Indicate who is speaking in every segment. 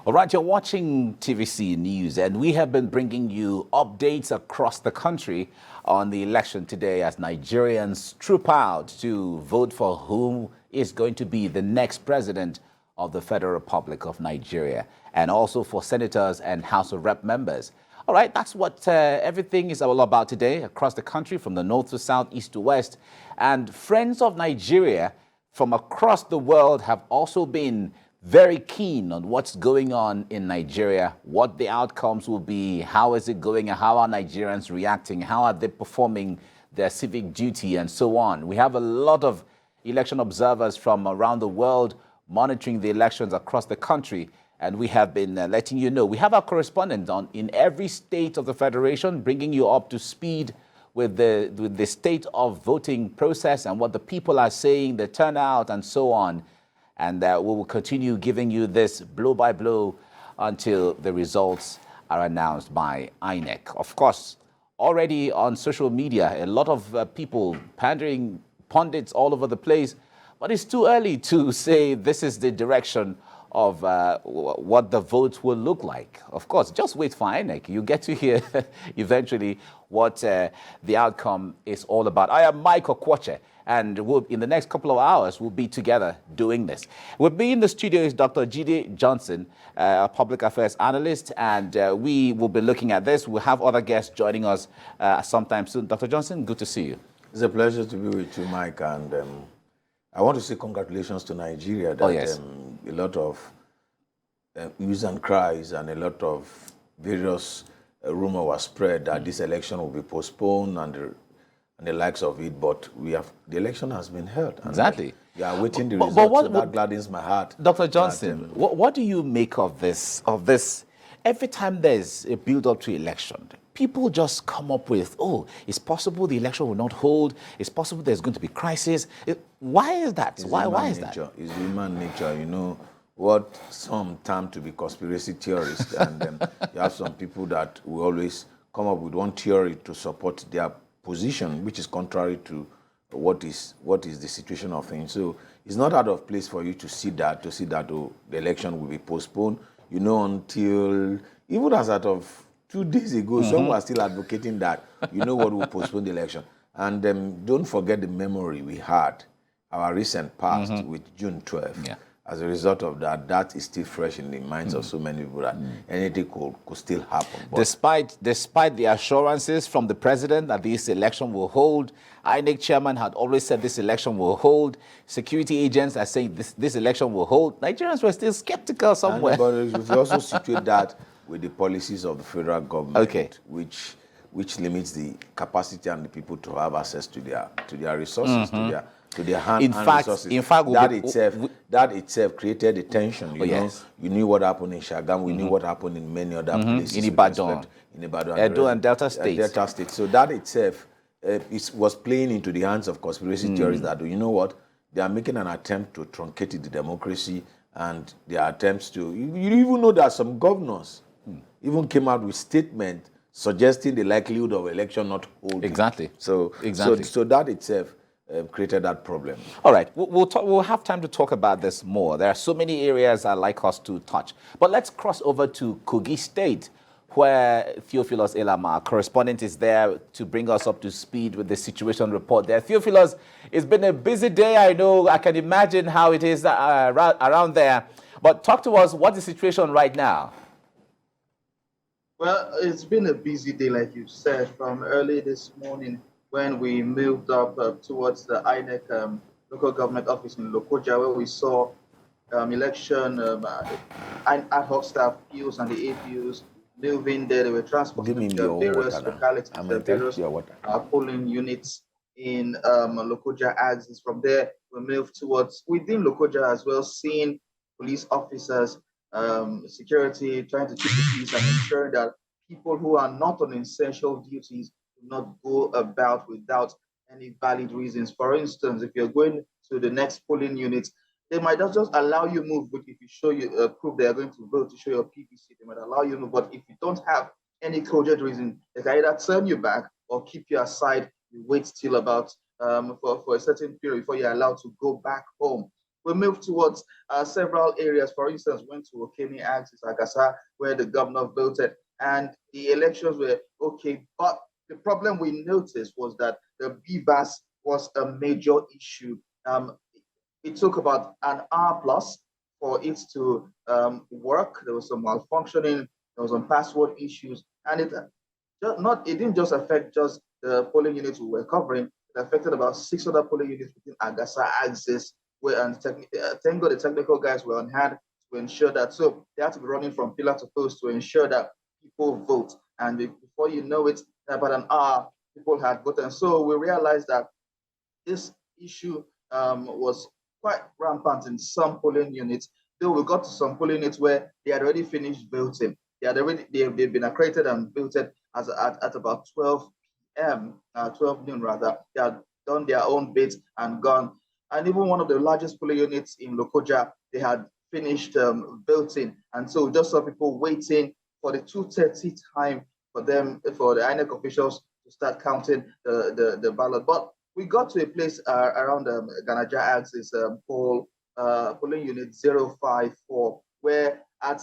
Speaker 1: All right, you're watching TVC News, and we have been bringing you updates across the country on the election today as Nigerians troop out to vote for who is going to be the next president of the Federal Republic of Nigeria, and also for senators and House of Rep members. All right, that's what everything is all about today across the country, from the north to south, east to west. And friends of Nigeria from across the world have also been very keen on what's going on in Nigeria, what the outcomes will be, how is it going, and how are Nigerians reacting, how are they performing their civic duty, and so on. We have a lot of election observers from around the world monitoring the elections across the country, and we have been letting you know. We have our correspondent in every state of the Federation, bringing you up to speed with the state of voting process and what the people are saying, the turnout, and so on. And we will continue giving you this blow by blow until the results are announced by INEC. Of course, already on social media, a lot of people pandering, pundits all over the place, but it's too early to say this is the direction of what the votes will look like. Of course, just wait for INEC. You get to hear eventually what the outcome is all about. I am Mike Okwoche, and in the next couple of hours, we'll be together doing this. With me in the studio is Dr. Jide Johnson, a public affairs analyst, and we will be looking at this. We'll have other guests joining us sometime soon. Dr. Johnson, good to see you.
Speaker 2: It's a pleasure to be with you, Mike, and I want to say congratulations to Nigeria that a lot of hues and cries and a lot of various rumor was spread that this election will be postponed and the likes of it, but the election has been held.
Speaker 1: Exactly.
Speaker 2: We are waiting the results, so that gladdens my heart.
Speaker 1: Dr. Johnson, what do you make of this? Every time there's a build-up to election, people just come up with, oh, it's possible the election will not hold. It's possible there's going to be crisis. Why is that? Why is that?
Speaker 2: It's human nature. You know, what some term to be conspiracy theorists, and you have some people that will always come up with one theory to support their position, which is contrary to what is the situation of things. So it's not out of place for you to see that the election will be postponed. You know, until even as out of 2 days ago, some were still advocating that, you know what, will postpone the election. And don't forget the memory we had, our recent past with June 12th. Yeah. As a result of that is still fresh in the minds of so many people that anything could still happen. But
Speaker 1: despite the assurances from the president that this election will hold, INEC chairman had always said this election will hold. Security agents are saying this election will hold. Nigerians were still skeptical somewhere.
Speaker 2: But if you also situate that with the policies of the federal government, which limits the capacity and the people to have access to their resources, to their hand resources.
Speaker 1: In fact,
Speaker 2: that itself created a tension. You knew what happened in Shagam. We knew what happened in many other places.
Speaker 1: In Ibadan,
Speaker 2: Edo
Speaker 1: and Delta State.
Speaker 2: So that itself was playing into the hands of conspiracy theories that, you know what, they are making an attempt to truncate the democracy, and their attempts to. You even know that some governors even came out with statements suggesting the likelihood of election not holding.
Speaker 1: Exactly.
Speaker 2: So that itself created that problem.
Speaker 1: All right, we'll have time to talk about this more. There are so many areas I'd like us to touch. But let's cross over to Kogi State, where Theophilus Elamah, correspondent, is there to bring us up to speed with the situation report there. Theophilus, it's been a busy day. I know, I can imagine how it is around there. But talk to us, what's the situation right now?
Speaker 3: Well, it's been a busy day, like you said, from early this morning when we moved up towards the INEC local government office in Lokoja, where we saw election ad hoc staff POs and the APOs moving there. They were transporting to various localities, various polling units in Lokoja axis. From there, we moved towards within Lokoja as well, seeing police officers, security, trying to keep the peace and ensuring that people who are not on essential duties do not go about without any valid reasons. For instance, if you're going to the next polling unit, they might not just allow you move, but if you show you proof they are going to vote, to show your PVC, they might allow you move. But if you don't have any cogent reason, they can either turn you back or keep you aside. You wait till about for a certain period before you're allowed to go back home. we moved towards several areas. For instance, went to Okemi Axis, Agasa, where the governor voted, and the elections were okay. But the problem we noticed was that the BVAS was a major issue. It took about an hour plus for it to work. There was some malfunctioning, there was some password issues, and it didn't just affect just the polling units we were covering. It affected about 6 other polling units within Agasa Axis, where thank God the technical guys were on hand to ensure that. So they had to be running from pillar to post to ensure that people vote. And before you know it, about an hour, people had voted. So we realized that this issue was quite rampant in some polling units. Though we got to some polling units where they had already finished voting. They've been accredited and voted at about 12 p.m., 12 noon rather. They had done their own bits and gone. And even one of the largest polling units in Lokoja, they had finished voting. And so we just saw people waiting for the 2:30 time for the INEC officials to start counting the ballot. But we got to a place around Ganaja Axis polling unit 054, where at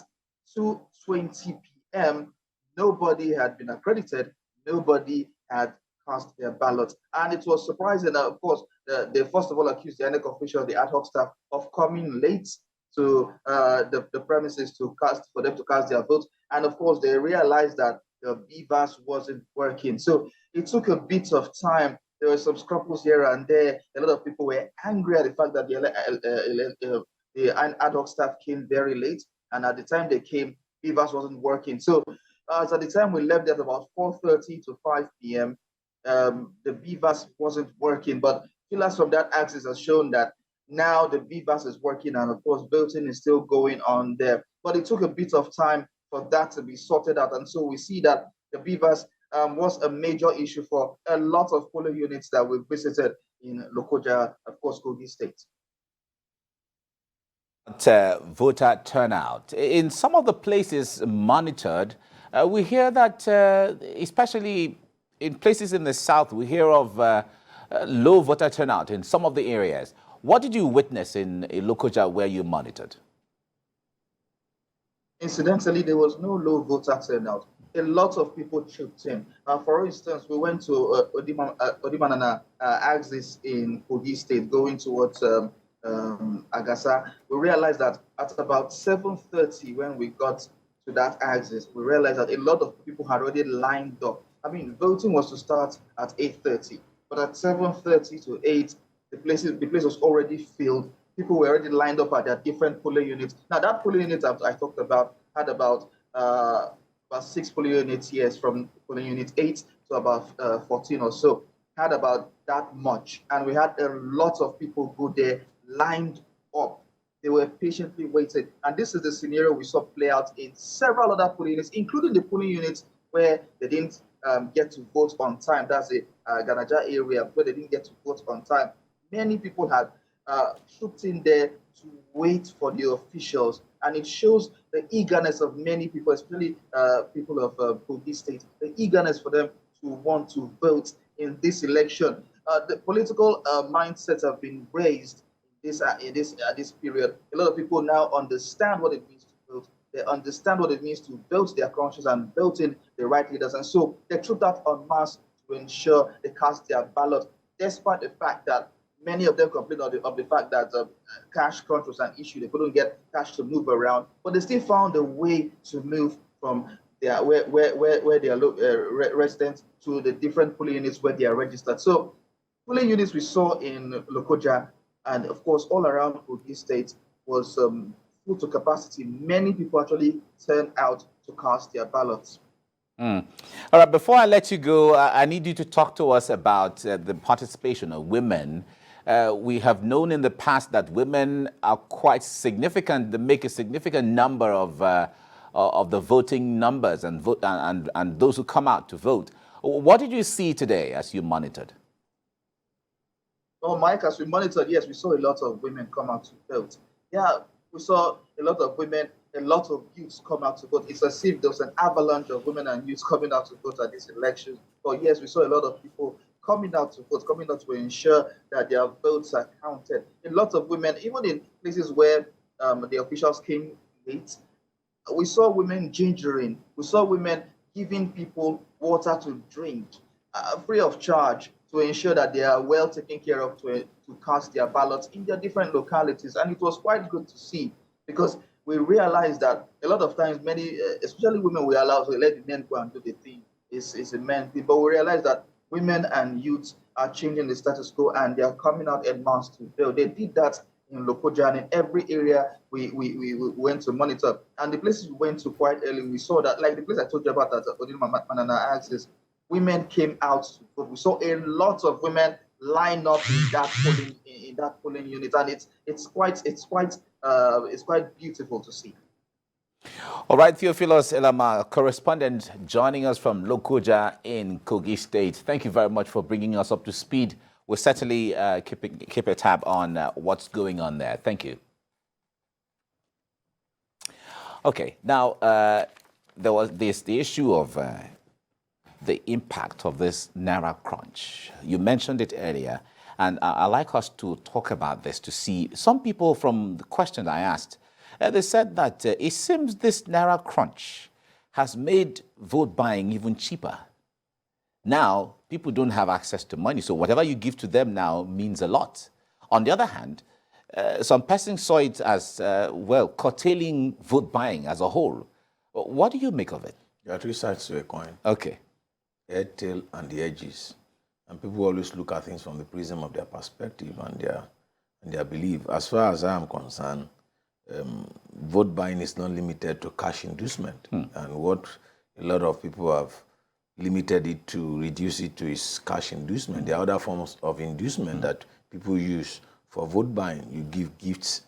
Speaker 3: 2:20 p.m., nobody had been accredited, nobody had cast their ballot. And it was surprising that, of course, they first of all accused the INEC official, the ad hoc staff, of coming late to the premises for them to cast their vote. And of course, they realized that the BVAS wasn't working. So it took a bit of time. There were some scruples here and there. A lot of people were angry at the fact that the ad hoc staff came very late. And at the time they came, BVAS wasn't working. So at the time we left at about 4:30 to 5 p.m., the BVAS wasn't working. But pillars from that axis has shown that now the BVAS is working, and of course, voting is still going on there. But it took a bit of time for that to be sorted out. And so we see that the BVAS was a major issue for a lot of polling units that we visited in Lokoja, of course, Kogi State.
Speaker 1: Voter turnout. In some of the places monitored, we hear that, especially in places in the south, we hear of low voter turnout in some of the areas. What did you witness in Lokoja where you monitored?
Speaker 3: Incidentally, there was no low voter turnout. A lot of people chipped in. For instance, we went to Odimanana axis in Kogi State, going towards Agasa. We realized that at about 7:30, when we got to that axis, we realized that a lot of people had already lined up. I mean, voting was to start at 8:30, but at 7:30 to 8, the place was already filled. People were already lined up at their different polling units. Now, that polling unit I talked about had about 6 polling units, yes, from polling unit 8 to about 14 or so, had about that much. And we had a lot of people go there lined up. They were patiently waiting. And this is the scenario we saw play out in several other polling units, including the polling units where they didn't get to vote on time. That's the Ganaja area where they didn't get to vote on time. Many people had trooped in there to wait for the officials, and it shows the eagerness of many people, especially people of Kogi State, the eagerness for them to want to vote in this election. The political mindsets have been raised in this period. A lot of people now understand what it means to vote. They understand what it means to vote their conscience and vote in the right leaders, and so they trooped out en masse to ensure they cast their ballot, despite the fact that many of them complained of the fact that cash crunch was an issue. They couldn't get cash to move around, but they still found a way to move from their where they are residents to the different polling units where they are registered. So polling units we saw in Lokoja and of course all around Kogi State was full to capacity. Many people actually turned out to cast their ballots.
Speaker 1: All right, before I let you go, I need you to talk to us about the participation of women. We have known in the past that women are quite significant. They make a significant number of the voting numbers and those who come out to vote. What did you see today as you monitored?
Speaker 3: Well, Mike, as we monitored, yes, we saw a lot of women come out to vote. Yeah, we saw a lot of women, a lot of youths come out to vote. It's as if there was an avalanche of women and youths coming out to vote at this election. But yes, we saw a lot of people coming out to vote, coming out to ensure that their votes are counted. A lot of women, even in places where the officials came late, we saw women gingering. We saw women giving people water to drink free of charge to ensure that they are well taken care of to cast their ballots in their different localities. And it was quite good to see because we realized that a lot of times many, especially women, we allow to let the men go and do the thing. It's a men thing. But we realize that women and youths are changing the status quo and they are coming out en masse to vote. They did that in Lokoja and in every area we went to monitor. And the places we went to quite early, we saw that, like the place I told you about that Odin Manana Axis, women came out to vote. We saw a lot of women line up in that polling unit, and it's quite beautiful to see.
Speaker 1: All right, Theophilus Elamah, correspondent joining us from Lokoja in Kogi State. Thank you very much for bringing us up to speed. We'll certainly keep a tab on what's going on there. Thank you. Okay, now there's the issue of the impact of this Naira crunch. You mentioned it earlier, and I'd like us to talk about this to see. Some people, from the question I asked, they said that it seems this Naira crunch has made vote buying even cheaper. Now, people don't have access to money, so whatever you give to them now means a lot. On the other hand, some persons saw it as, curtailing vote buying as a whole. What do you make of it?
Speaker 2: There are three sides to a coin.
Speaker 1: Okay.
Speaker 2: Head, tail, and the edges. And people always look at things from the prism of their perspective and their belief. As far as I am concerned, vote buying is not limited to cash inducement. And what a lot of people have limited it to, reduce it to, is cash inducement. There are other forms of inducement that people use for vote buying. You give gifts,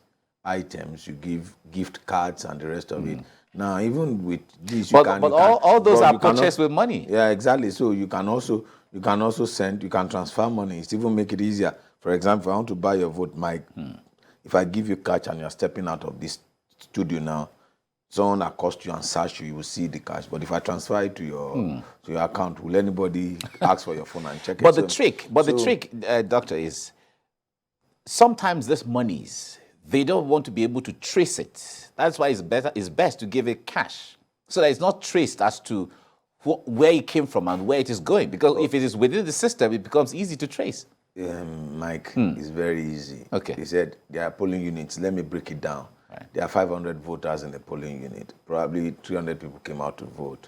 Speaker 2: items, you give gift cards, and the rest of it. Now, even with this,
Speaker 1: all those are purchased with money.
Speaker 2: Yeah, exactly. So you can also send, you can transfer money. It's even make it easier. For example, if I want to buy your vote, Mike, if I give you cash and you're stepping out of this studio now, someone accost you and search you, you will see the cash. But if I transfer it to your account, will anybody ask for your phone and check it?
Speaker 1: But the trick, Doctor, is sometimes these monies, they don't want to be able to trace it. That's why it's best to give it cash, so that it's not traced as to where it came from and where it is going. Because if it is within the system, it becomes easy to trace.
Speaker 2: Mike, it's very easy.
Speaker 1: Okay.
Speaker 2: He said there are polling units. Let me break it down. Right. There are 500 voters in the polling unit. Probably 300 people came out to vote.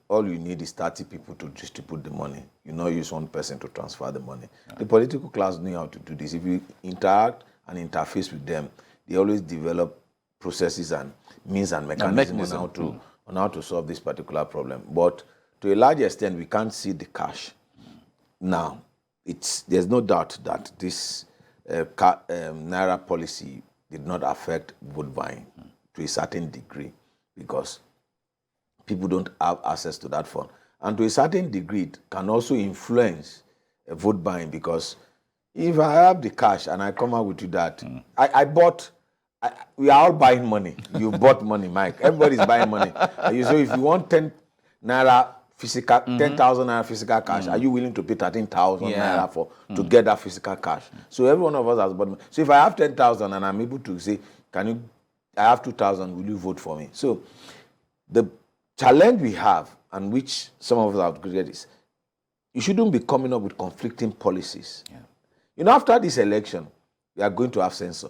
Speaker 2: All you need is 30 people to distribute the money. You not use one person to transfer the money. Right. The political class know how to do this. If you interact and interface with them, they always develop processes and means and mechanisms on how to solve this particular problem. But to a large extent, we can't see the cash. Now, there's no doubt that this Naira policy did not affect vote buying to a certain degree, because people don't have access to that fund. And to a certain degree, it can also influence vote buying, because if I have the cash and I come out with you that, we are all buying money. You bought money, Mike. Everybody's buying money. So if you want 10 Naira physical, 10,000 Naira physical cash, are you willing to pay 13,000 Naira to get that physical cash? So every one of us has bought money. So if I have 10,000 and I'm able to say, I have 2,000, will you vote for me? So the challenge we have, and which some of us have created, is you shouldn't be coming up with conflicting policies. Yeah. You know, after this election, we are going to have censor.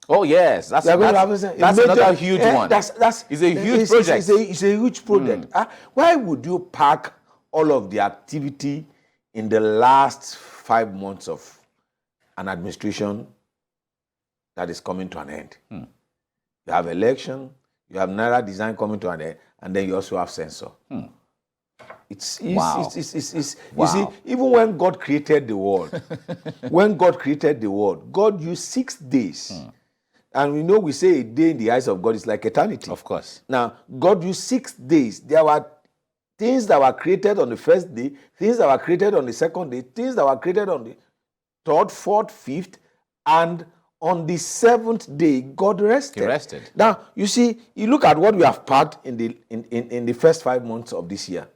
Speaker 1: Oh yes, that's another huge one. It's a huge project.
Speaker 2: It's a huge project. Why would you park all of the activity in the last 5 months of an administration that is coming to an end? You have election, you have Naira design coming to an end, and then you also have censor. You see, even when God created the world, God used 6 days. And we know, we say a day in the eyes of God is like eternity.
Speaker 1: Of course.
Speaker 2: Now, God used 6 days. There were things that were created on the first day, things that were created on the second day, things that were created on the third, fourth, fifth, and on the seventh day, God rested.
Speaker 1: He rested.
Speaker 2: Now, you see, you look at what we have packed in the first 5 months of this year.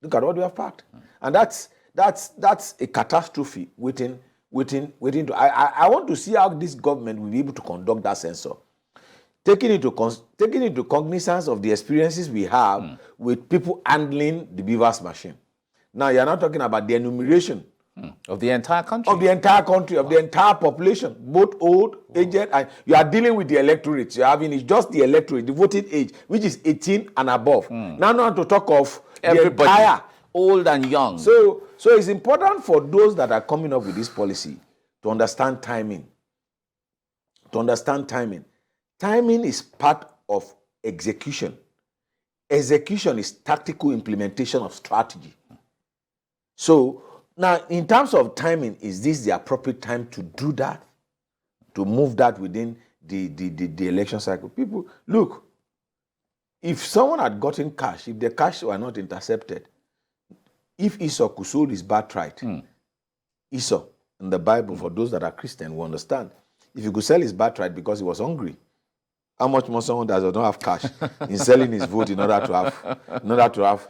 Speaker 2: Look at what we have packed. And that's that's a catastrophe waiting to. I want to see how this government will be able to conduct that censor, taking into cognizance of the experiences we have with people handling the beavers machine. Now you're not talking about the enumeration
Speaker 1: of the entire country.
Speaker 2: Of the entire country, of the entire population, both old, aged, and you are dealing with the electorate. You're having it's just the electorate, the voting age, which is 18 and above. Now not to talk of
Speaker 1: everybody,
Speaker 2: the entire,
Speaker 1: old and young.
Speaker 2: So it's important for those that are coming up with this policy to understand timing. Timing is part of execution. Execution is tactical implementation of strategy. So now, in terms of timing, is this the appropriate time to do that? To move that within the election cycle? People, look, if someone had gotten cash, if the cash were not intercepted, if Esau could sold his birthright, Esau, in the Bible, for those that are Christian, will understand. If he could sell his birthright because he was hungry, how much more someone does not have cash in selling his vote in order to have?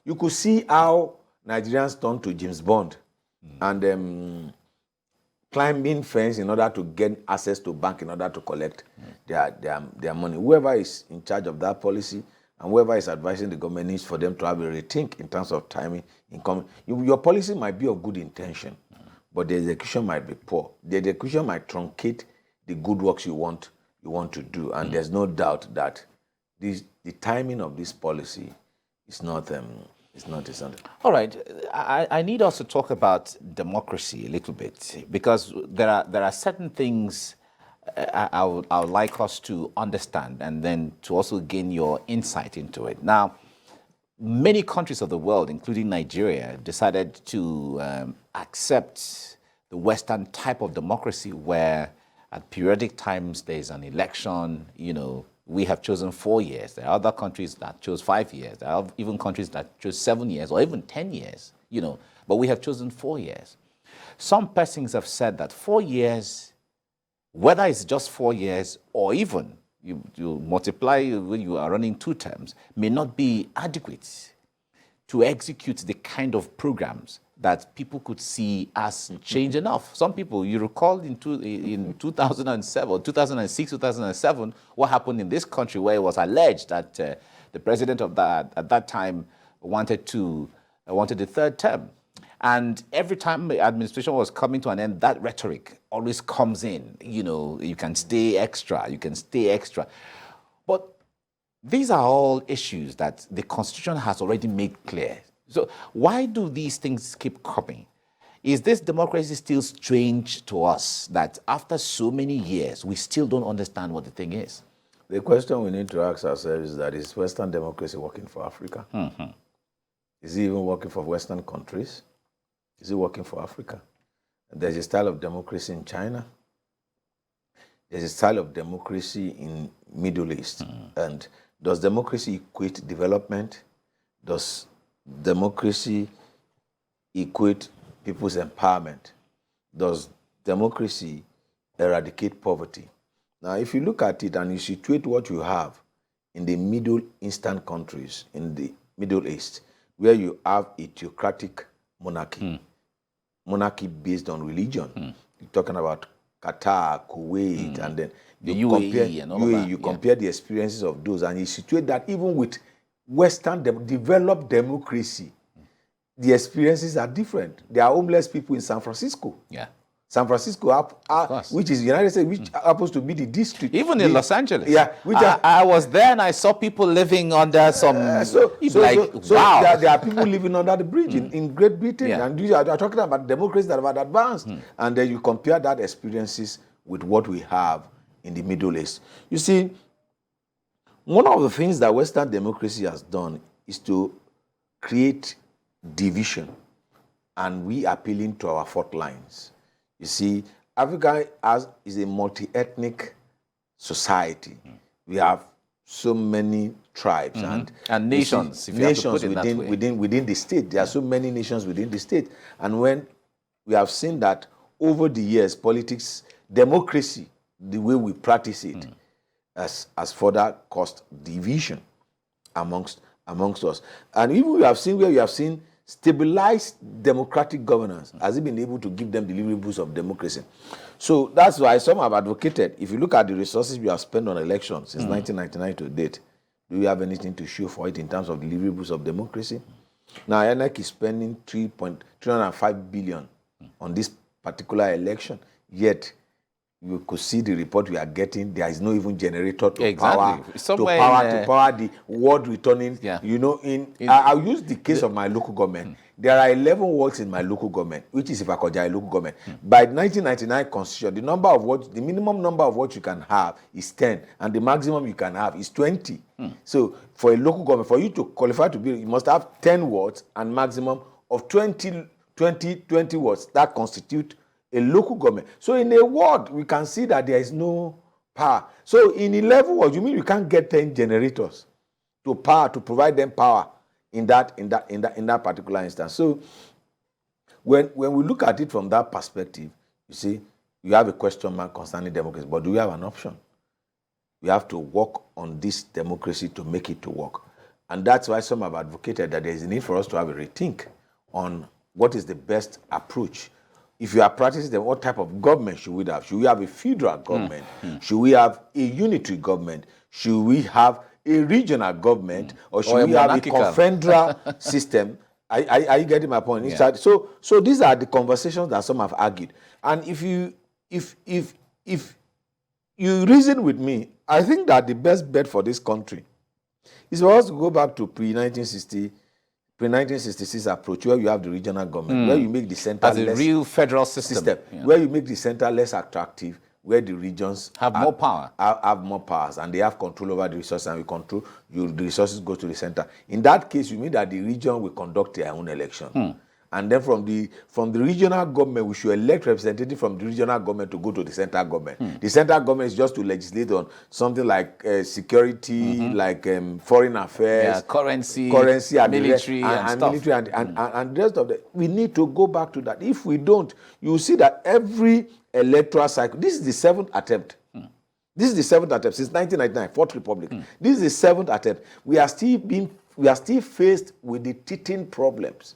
Speaker 2: You could see how Nigerians turn to James Bond and climbing fence in order to get access to bank in order to collect their money. Whoever is in charge of that policy and whoever is advising the government needs for them to have a rethink in terms of timing. Your policy might be of good intention, but the execution might be poor. The execution might truncate the good works you want to do, and there's no doubt that the timing of this policy is not. It's not essential.
Speaker 1: All right, I need us to talk about democracy a little bit, because there are certain things I would like us to understand and then to also gain your insight into it. Now, many countries of the world, including Nigeria, decided to accept the Western type of democracy where at periodic times there's an election, we have chosen 4 years. There are other countries that chose 5 years. There are even countries that chose 7 years or even 10 years, but we have chosen 4 years. Some persons have said that 4 years, whether it's just 4 years or even you multiply when you are running 2 terms, may not be adequate to execute the kind of programs that people could see as change enough. Some people, you recall in 2007, 2006, 2007, what happened in this country where it was alleged that the president of that at that time wanted a third term. And every time the administration was coming to an end, that rhetoric always comes in. You can stay extra, But these are all issues that the Constitution has already made clear. So why do these things keep coming? Is this democracy still strange to us that after so many years, we still don't understand what the thing is?
Speaker 2: The question we need to ask ourselves is that, is Western democracy working for Africa? Is it even working for Western countries? Is it working for Africa? There's a style of democracy in China. There's a style of democracy in Middle East. And does democracy equate development? Does democracy equate people's empowerment? Does democracy eradicate poverty? Now, if you look at it and you situate what you have in the Middle Eastern countries, in the Middle East, where you have a theocratic monarchy, monarchy based on religion, you're talking about Qatar, Kuwait, and then you compare the experiences of those, and you situate that even with Western developed democracy, the experiences are different. There are homeless people in San Francisco.
Speaker 1: Yeah.
Speaker 2: San Francisco, which is the United States, which happens to be the district.
Speaker 1: Even in Los Angeles.
Speaker 2: Yeah.
Speaker 1: I was there and I saw people living under some...
Speaker 2: wow. There are people living under the bridge in Great Britain. Yeah. And you are talking about democracies that have advanced. And then you compare that experiences with what we have in the Middle East. You see, one of the things that Western democracy has done is to create division, and we appealing to our fault lines. You see, Africa is a multi-ethnic society. We have so many tribes
Speaker 1: and nations.
Speaker 2: Nations within the state. There are so many nations within the state. And when we have seen that over the years, politics, democracy, the way we practice it, has further caused division amongst us. And even we have seen where you have seen stabilized democratic governance? Has it been able to give them deliverables of democracy? So that's why some have advocated, if you look at the resources we have spent on elections since 1999 to date, do we have anything to show for it in terms of deliverables of democracy? Now, INEC is spending 305 billion on this particular election, yet you could see the report we are getting. There is no even generator to power the ward returning.
Speaker 1: Yeah.
Speaker 2: You know, I'll use the case of my local government. There are 11 wards in my local government, which is Ifakoja local government. By the 1999 constitution, the minimum number of wards you can have is 10, and the maximum you can have is 20. So for a local government, for you to qualify to be, you must have 10 wards and maximum of 20 wards. That constitute a local government. So in a ward, we can see that there is no power. So in 11 wards, you mean you can't get 10 generators to provide them power in that particular instance. So when we look at it from that perspective, you see, you have a question mark concerning democracy, but do we have an option? We have to work on this democracy to make it to work. And that's why some have advocated that there is a need for us to have a rethink on what is the best approach. If you are practicing them, what type of government should we have? Should we have a federal government? Should we have a unitary government? Should we have a regional government? Or should we have a confederal system? Are you getting my point? Yeah. So these are the conversations that some have argued. And if you reason with me, I think that the best bet for this country is for us to go back to pre-1966 approach, where you have the regional government, where you make the center
Speaker 1: as a real federal system. Yeah.
Speaker 2: Where you make the center less attractive, where the regions
Speaker 1: have more power,
Speaker 2: have more powers, and they have control over the resources, and the resources go to the center. In that case, you mean that the region will conduct their own election. And then from the regional government, we should elect representatives from the regional government to go to the central government. The central government is just to legislate on something like security, like foreign affairs,
Speaker 1: currency, military, and
Speaker 2: the rest of it. We need to go back to that. If we don't, you see that every electoral cycle, this is the 7th attempt. This is the 7th attempt since 1999, Fourth Republic. This is the 7th attempt. We are still faced with the teething problems.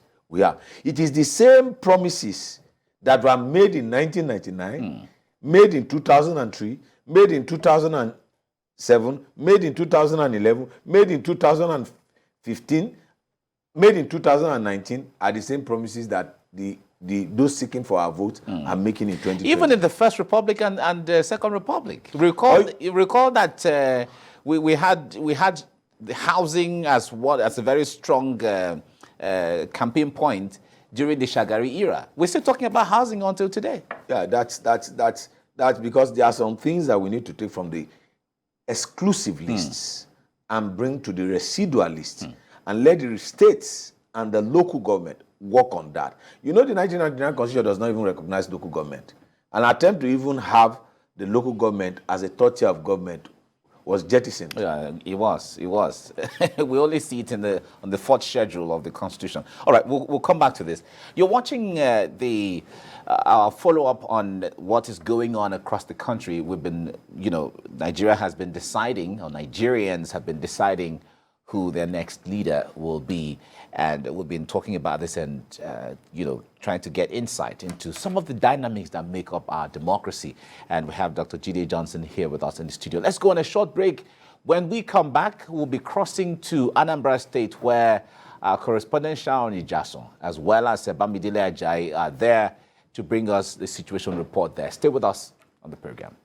Speaker 2: It is the same promises that were made in 1999, made in 2003, made in 2007, made in 2011, made in 2015, made in 2019 are the same promises that those seeking for our vote are making in 2020.
Speaker 1: Even in the First Republic and Second Republic. Recall that we had the housing as a very strong campaign point during the Shagari era. We're still talking about housing until today.
Speaker 2: Yeah, that's because there are some things that we need to take from the exclusive lists and bring to the residual list and let the states and the local government work on that. You know, the 1999 Constitution does not even recognize local government. An attempt to even have the local government as a third tier of government was jettisoned.
Speaker 1: Yeah, it was. We only see it on the 4th schedule of the Constitution. All right, we'll come back to this. You're watching our follow-up on what is going on across the country. We've been, Nigeria has been deciding, or Nigerians have been deciding who their next leader will be. And we've been talking about this and, trying to get insight into some of the dynamics that make up our democracy. And we have Dr. Jide Johnson here with us in the studio. Let's go on a short break. When we come back, we'll be crossing to Anambra State, where our correspondent Sharon Ijason, as well as Bamidele Ajayi, are there to bring us the situation report there. Stay with us on the program.